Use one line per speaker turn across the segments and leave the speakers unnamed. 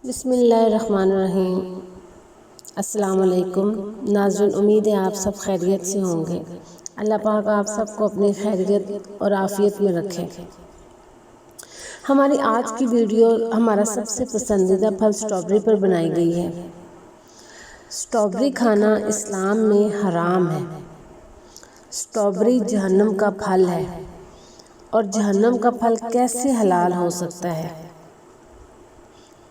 بسم اللہ الرحمن الرحیم۔ السلام علیکم ناظرین، امید ہے آپ سب خیریت سے ہوں گے۔ اللہ پاک آپ سب کو اپنی خیریت اور عافیت میں رکھے۔ ہماری آج کی ویڈیو ہمارا سب سے پسندیدہ پھل سٹرابیری پر بنائی گئی ہے۔ سٹرابیری کھانا اسلام میں حرام ہے۔ سٹرابیری جہنم کا پھل ہے، اور جہنم کا پھل کیسے حلال ہو سکتا ہے؟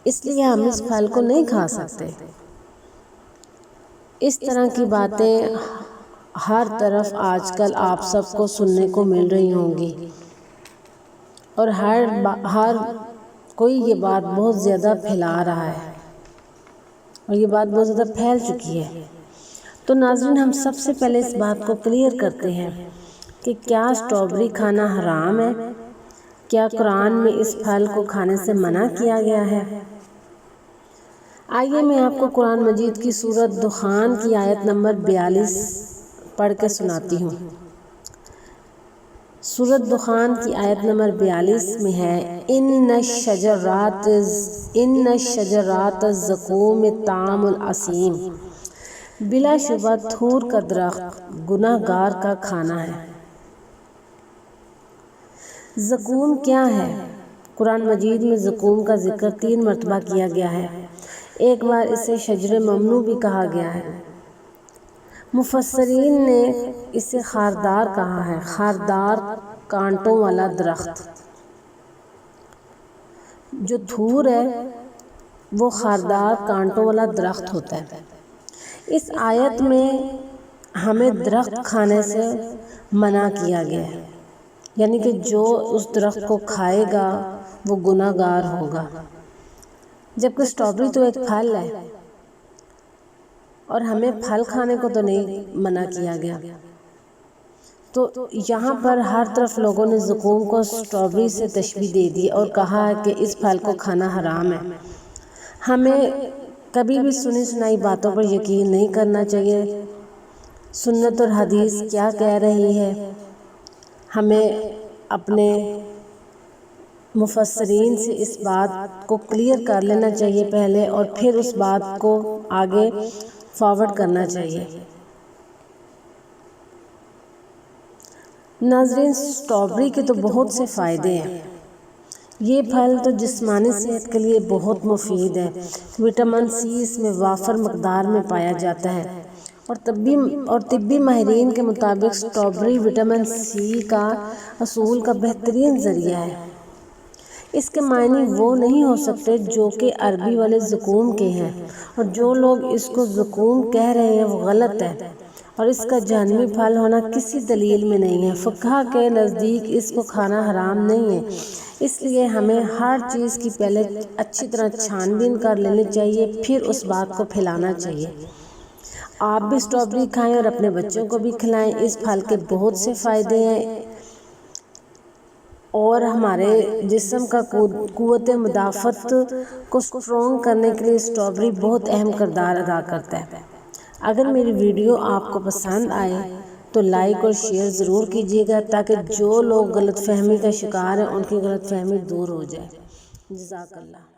اس لیے ہم اس پھل کو نہیں کھا سکتے۔ اس طرح کی باتیں ہر طرف آج کل آپ سب کو سننے کو مل رہی ہوں گی، اور ہر کوئی یہ بات بہت زیادہ پھیلا رہا ہے، اور یہ بات بہت زیادہ پھیل چکی ہے۔ تو ناظرین، ہم سب سے پہلے اس بات کو کلیئر کرتے ہیں کہ کیا سٹرابیری کھانا حرام ہے؟ کیا قرآن میں اس پھل کو کھانے سے منع کیا گیا ہے؟ آئیے میں آپ کو قرآن مجید کی سورۃ دخان کی آیت نمبر 42 پڑھ کے سناتی ہوں۔ سورۃ دخان کی آیت نمبر 42 میں ہے، ان شجرات الزقوم طعام الاسیم، بلا شبہ تھور کا درخت گناہ گار کا کھانا ہے۔ زقوم کیا ہے؟ قرآن مجید میں زقوم کا ذکر 3 مرتبہ کیا گیا ہے۔ ایک بار اسے شجر ممنوع بھی کہا گیا ہے۔ مفسرین نے اسے خاردار کہا ہے۔ خاردار کانٹوں والا درخت۔ جو تھور ہے وہ خاردار کانٹوں والا درخت ہوتا ہے۔ اس آیت میں ہمیں درخت کھانے سے منع کیا گیا ہے، یعنی کہ جو اس درخت کو کھائے گا وہ گناہ گار ہوگا۔ جبکہ سٹرابیری تو ایک پھل ہے، اور ہمیں پھل کھانے کو تو نہیں منع کیا گیا۔ تو یہاں پر ہر طرف لوگوں نے زقوم کو سٹرابیری سے تشبیہ دے دی اور کہا ہے کہ اس پھل کو کھانا حرام ہے۔ ہمیں کبھی بھی سنی سنائی باتوں پر یقین نہیں کرنا چاہیے۔ سنت اور حدیث کیا کہہ رہی ہے، ہمیں اپنے مفسرین سے اس بات کو کلیئر کر لینا چاہیے پہلے، اور پھر اس بات کو آگے فارورڈ کرنا چاہیے۔ ناظرین، سٹرابیری کے تو بہت سے فائدے ہیں۔ یہ پھل تو جسمانی صحت کے لیے بہت مفید ہے۔ وٹامن سی اس میں وافر مقدار میں پایا جاتا ہے، اور طبی ماہرین کے مطابق سٹرابیری وٹامن سی کا حصول کا بہترین ذریعہ ہے۔ اس کے معنی وہ نہیں ہو سکتے جو کہ عربی والے زقوم کے ہیں، اور جو لوگ اس کو زقوم کہہ رہے ہیں وہ غلط ہے، اور اس کا جہنمی پھل ہونا کسی دلیل میں نہیں ہے۔ فقہا کے نزدیک اس کو کھانا حرام نہیں ہے، اس لیے ہمیں ہر چیز کی پہلے اچھی طرح چھان بین کر لینی چاہیے، پھر اس بات کو پھیلانا چاہیے۔ آپ بھی سٹرابیری کھائیں اور اپنے بچوں کو بھی کھلائیں۔ اس پھل کے بہت سے فائدے ہیں، اور ہمارے جسم کا قوت مدافعت کو سٹرونگ کرنے کے لیے سٹرابیری بہت اہم کردار ادا کرتا ہے۔ اگر میری ویڈیو آپ کو پسند آئے تو لائک اور شیئر ضرور کیجیے گا، تاکہ جو لوگ غلط فہمی کا شکار ہیں ان کی غلط فہمی دور ہو جائے۔ جزاک اللہ۔